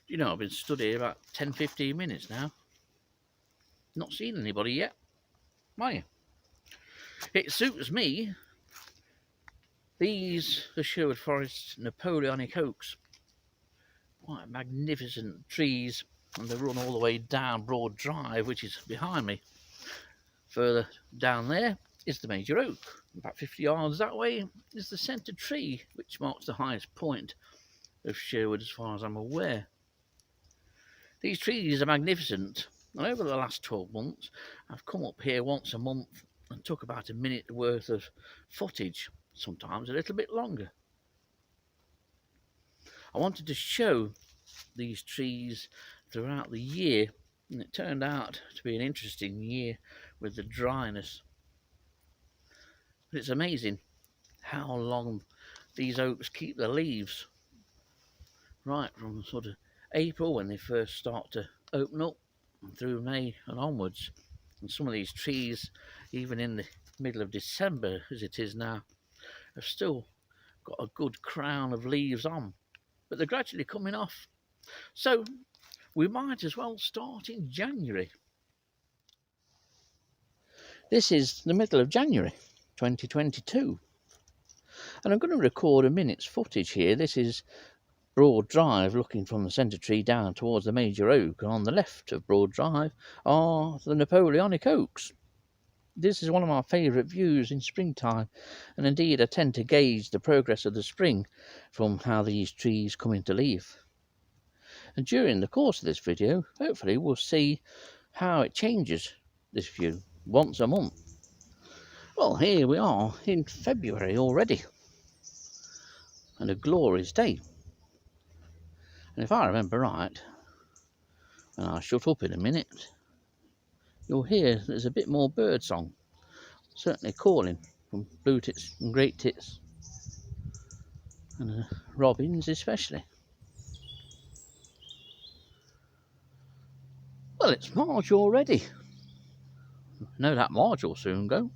You know, I've been stood here about 10-15 minutes now. Not seen anybody yet. Why? It suits me. These are Sherwood Forest Napoleonic Oaks. Quite magnificent trees, and they run all the way down Broad Drive, which is behind me. Further down there is the major oak. About 50 yards that way is the centre tree, which marks the highest point of Sherwood as far as I'm aware. These trees are magnificent, and over the last 12 months I've come up here once a month and took about a minute worth of footage, sometimes a little bit longer. I wanted to show these trees throughout the year, and it turned out to be an interesting year with the dryness. But it's amazing how long these oaks keep their leaves, right from sort of April when they first start to open up and through May and onwards. And some of these trees, even in the middle of December as it is now, have still got a good crown of leaves on, but they're gradually coming off. So we might as well start in January. This is the middle of January 2022, and I'm going to record a minute's footage here. This is Broad Drive, looking from the centre tree down towards the major oak, and on the left of Broad Drive are the Napoleonic Oaks. This is one of my favourite views in springtime, and indeed I tend to gauge the progress of the spring from how these trees come into leaf. And during the course of this video, hopefully we'll see how it changes, this view, once a month. Well, here we are in February already, and a glorious day. And if I remember right, and I'll shut up in a minute, you'll hear there's a bit more bird song, certainly calling from blue tits and great tits, and robins especially. Well, it's March already. I know that March will soon go.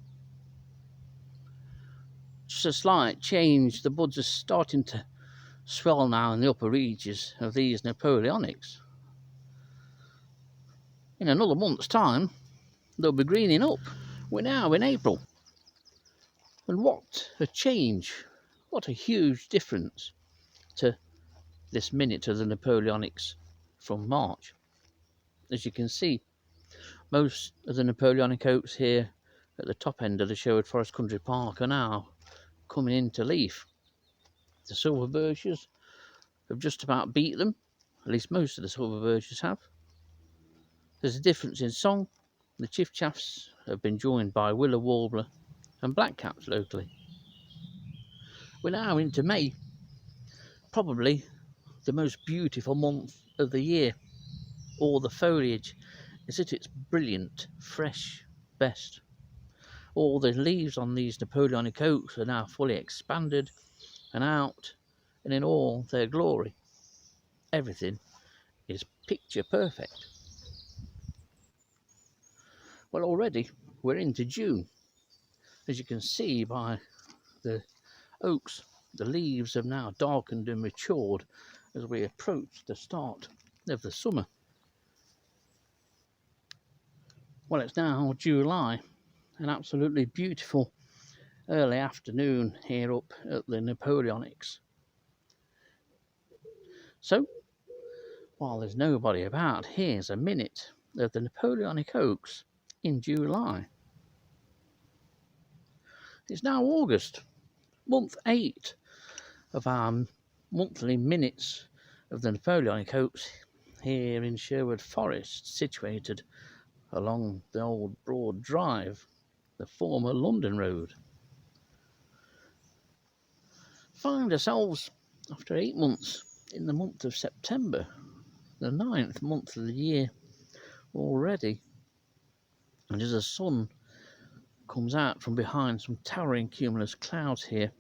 Just a slight change, the buds are starting to swell now in the upper reaches of these Napoleonics. In another month's time, they'll be greening up. We're now in April. And what a change, what a huge difference to this minute of the Napoleonics from March. As you can see, most of the Napoleonic oaks here at the top end of the Sherwood Forest Country Park are now coming into leaf. The silver birches have just about beat them, at least most of the silver birches have. There's a difference in song. The chiffchaffs have been joined by willow warbler and blackcaps locally. We're now into May, probably the most beautiful month of the year. All the foliage is at its brilliant, fresh best. All the leaves on these Napoleonic oaks are now fully expanded and out, and in all their glory. Everything is picture perfect. Well, already we're into June. As you can see by the oaks, the leaves have now darkened and matured as we approach the start of the summer. Well, it's now July, an absolutely beautiful early afternoon here up at the Napoleonics. So, while there's nobody about, here's a minute of the Napoleonic Oaks in July. It's now August, month 8 of our monthly minutes of the Napoleonic Oaks here in Sherwood Forest, situated along the old Broad Drive, the former London Road. Find ourselves, after 8 months, in the month of September, the 9th month of the year already. And as the sun comes out from behind some towering cumulus clouds here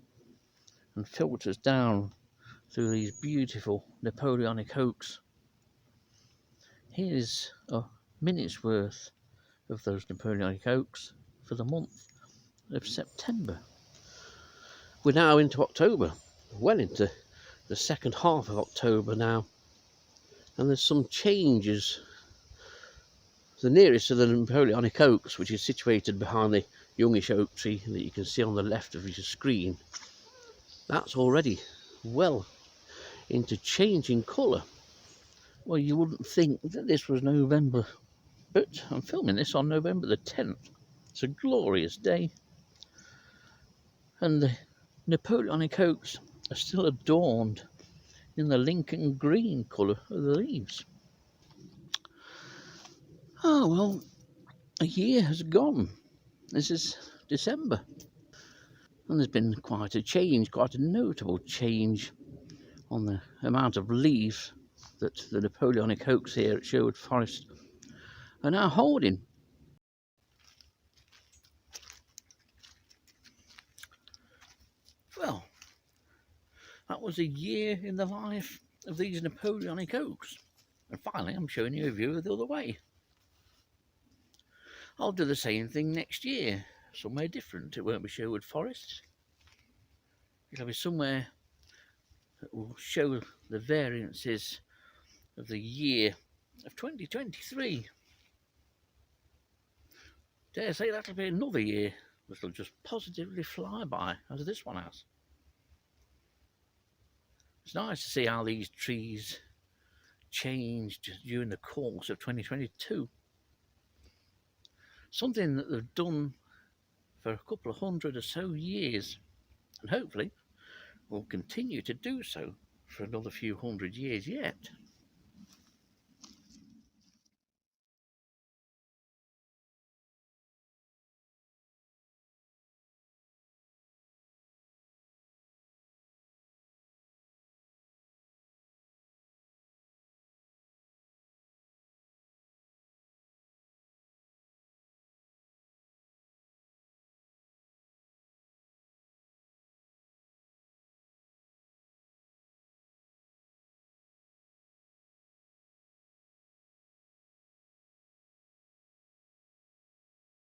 and filters down through these beautiful Napoleonic oaks, here's a minute's worth of those Napoleonic oaks for the month of September. We're now into October, well into the second half of October now, And there's some changes. The nearest to the Napoleonic Oaks, which is situated behind the youngish oak tree that you can see on the left of your screen, that's already well into changing colour. Well, you wouldn't think that this was November, but I'm filming this on November the 10th. It's a glorious day, and the Napoleonic Oaks are still adorned in the Lincoln green colour of the leaves. Oh well, a year has gone. This is December, and there's been quite a change, quite a notable change on the amount of leaves that the Napoleonic Oaks here at Sherwood Forest are now holding. Well, that was a year in the life of these Napoleonic Oaks, and finally I'm showing you a view of the other way. I'll do the same thing next year, somewhere different. It won't be Sherwood Forest. It'll be somewhere that will show the variances of the year of 2023. Dare say that'll be another year that'll just positively fly by, as this one has. It's nice to see how these trees changed during the course of 2022. Something that they've done for a couple of hundred or so years, and hopefully will continue to do so for another few hundred years yet.